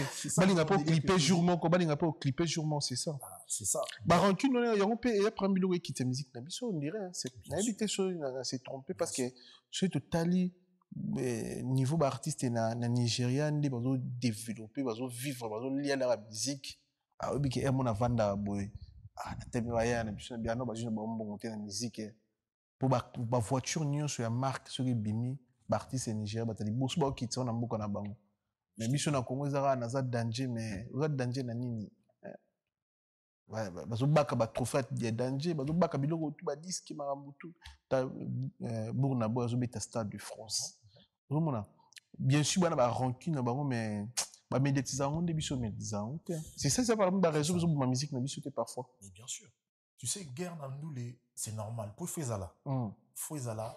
B: au clipper jourement, balingapé au clipper jourement, c'est ça.
A: C'est ça.
B: Rancune, on peut et après mille qui te musique nabiso, on dirait c'est habité c'est trompé parce que c'est totalement niveau artiste na Nigeria ndi bazo développer bazo vivre bazo lier la musique ah obi ke mon avanda boy ah na tebe waya na biso bien no bazo ba monter na musique pour ba voiture nyo sur la marque sur bimi ba artiste Nigeria batali bosu ba kitso na mboka na bango. Mais biso na Congo ezaka na za danger mais za danger na nini ouais bazo baka ba trophée de danger bazo baka biloko tout ba disque marambutu ta bourna boy zo beta Stade de France vraiment bien sûr bana ba rancune na bango mais ba médiatisation de biso médiatisation c'est ça par exemple ba raison besoin de ma musique na biso parfois.
A: Mais bien sûr tu sais guerre dans nous les c'est normal pour Fezala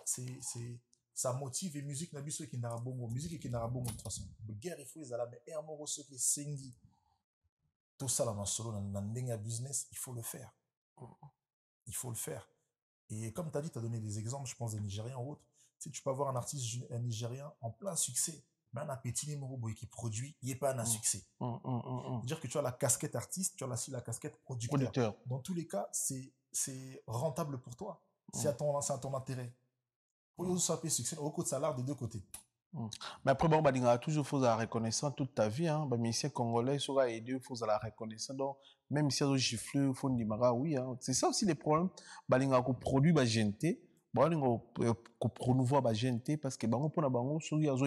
A: c'est ça motive et musique na biso qui na bongo musique qui na bongo de toute façon guerre il faut ezala mais un mot ce qui sengi tout ça là solo dans ndenge business il faut le faire et comme tu as dit tu as donné des exemples je pense des Nigériens ou autres tu peux avoir un artiste un Nigérien en plein succès mais un petit numéro qui produit il n'est pas un succès dire que tu as la casquette artiste tu as aussi la casquette producteur dans tous les cas c'est rentable pour toi c'est à ton intérêt. Pour que ça puisse succès, au côté de salaire des deux côtés.
B: Mais après, bon, il y a toujours faut la reconnaissance toute ta vie. Hein. Les musiciens congolais, il faut aider, il faut la reconnaissance. Donc, même si il y a des gifles, il faut dire, oui. Hein. C'est ça aussi les problèmes. Il y a des produits, il y a des promouvoir la gente parce que on peut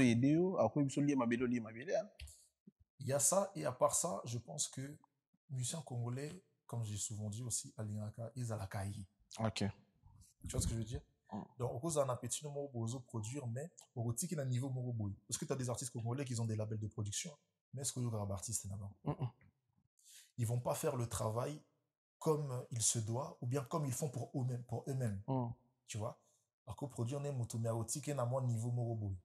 B: aider, après,
A: il y a ça, et à part ça, je pense que les musiciens congolais, comme j'ai souvent dit aussi, ils ont la caille.
B: Ok.
A: Tu vois ce que je veux dire? Donc, au cause d'un appétit, nous pouvons produire, mais au côté qui est un niveau moroboy. Parce que tu as des artistes congolais qui ont des labels de production, mais est-ce que y aura des artistes là-bas? Ils vont pas faire le travail comme il se doit, ou bien comme ils font pour eux-mêmes. Tu vois? ako produire ne moto mais aotike na mon niveau moko boy.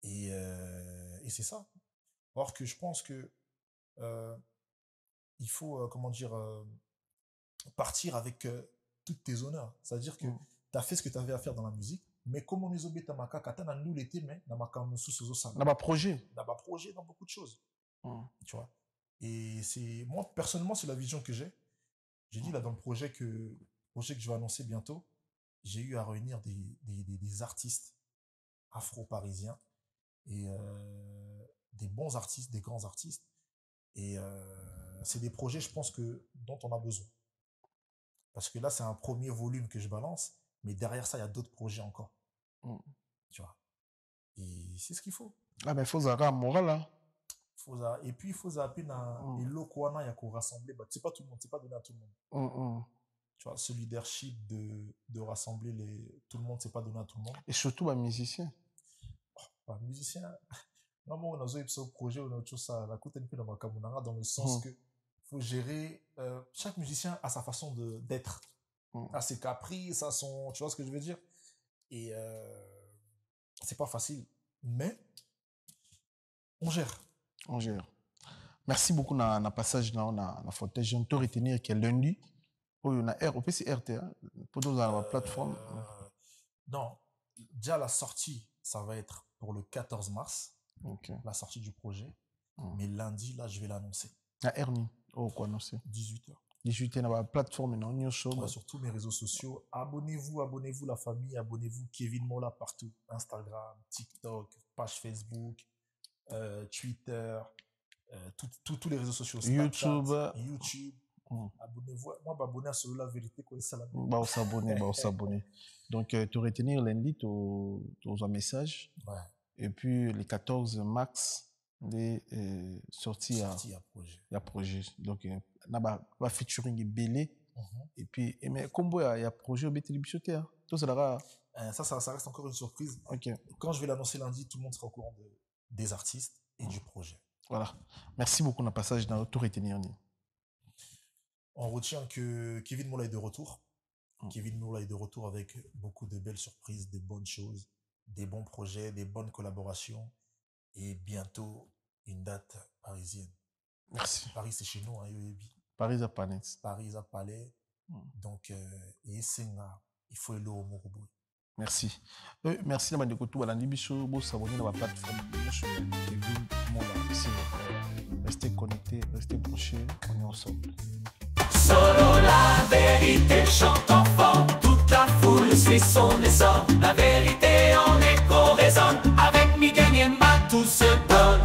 A: Et c'est ça. Or que je pense que il faut comment dire partir avec toutes tes honneurs. C'est-à-dire que tu as fait ce que tu avais à faire dans la musique, mais comme on nous obéit à maka katana nous l'été mais na makambo sous ça.
B: Na ba projet
A: dans beaucoup de choses. Tu vois. Et c'est moi personnellement c'est la vision que j'ai. J'ai dit là dans le projet que je vais annoncer bientôt, j'ai eu à réunir des artistes afro-parisiens et des bons artistes, des grands artistes. Et c'est des projets, je pense, dont on a besoin. Parce que là, c'est un premier volume que je balance, mais derrière ça, il y a d'autres projets encore. Tu vois. Et c'est ce qu'il faut.
B: Ah ben, il faut avoir un moral, là.
A: Et puis, il faut zapper dans les locaux, il y a qu'on rassembler. Bah, c'est pas tout le monde, c'est pas donné à tout le monde. Tu vois, ce leadership de rassembler tout le monde, c'est pas donné à tout le monde.
B: Et surtout, un musicien.
A: Un musicien, non, moi, on a un projet, on a autre chose, ça, la côte NP dans le sens que faut gérer, chaque musicien a sa façon d'être, a ses caprices, a son, tu vois ce que je veux dire? Et c'est pas facile, mais on gère.
B: On gère. Merci beaucoup dans le passage dans la fauteuil. Je te retenir que lundi, on a R, on peut c'est RT, pour nous dans la plateforme.
A: Non, déjà la sortie, ça va être pour le 14 mars, la sortie du projet. Mais lundi, là, je vais l'annoncer.
B: À Ernie, quoi annoncer?
A: 18h.
B: 18h dans la plateforme, non,
A: sur tous mes réseaux sociaux. Abonnez-vous la famille, abonnez-vous Kevin Mola partout. Instagram, TikTok, page Facebook, Twitter, tous les réseaux sociaux. Snapchat, YouTube. Abonnez-vous. Moi, m'abonner à celui-là, la vérité, quoi, ça la
B: on s'abonner. Donc, tu retenir lundi, ton message.
A: Ouais.
B: Et puis, le 14 mars, les sorties à projet. Donc, il y a featuring belé. Et puis, mais comme il y a projet au télévision, tout ça,
A: ça reste encore une surprise.
B: Okay.
A: Quand je vais l'annoncer lundi, tout le monde sera au courant des artistes et du projet.
B: Voilà. Merci beaucoup dans le passage dans tout retenir.
A: On retient que Kevin Mola est de retour. Kevin Mola est de retour avec beaucoup de belles surprises, des bonnes choses, des bons projets, des bonnes collaborations et bientôt une date parisienne.
B: Merci.
A: Paris, c'est chez nous, hein, Yoyebi.
B: Paris à Palais.
A: Paris à Palais. Donc, il faut aller au Morobo.
B: Merci. Merci d'avoir écouté la Nibiso, vous s'abonner dans la plateforme. Restez connectés, restez branchés, on est ensemble.
E: Solo la vérité chante enfant, toute la foule suit son essor. La vérité en écho résonne, avec Miguel Niemba tout se donne.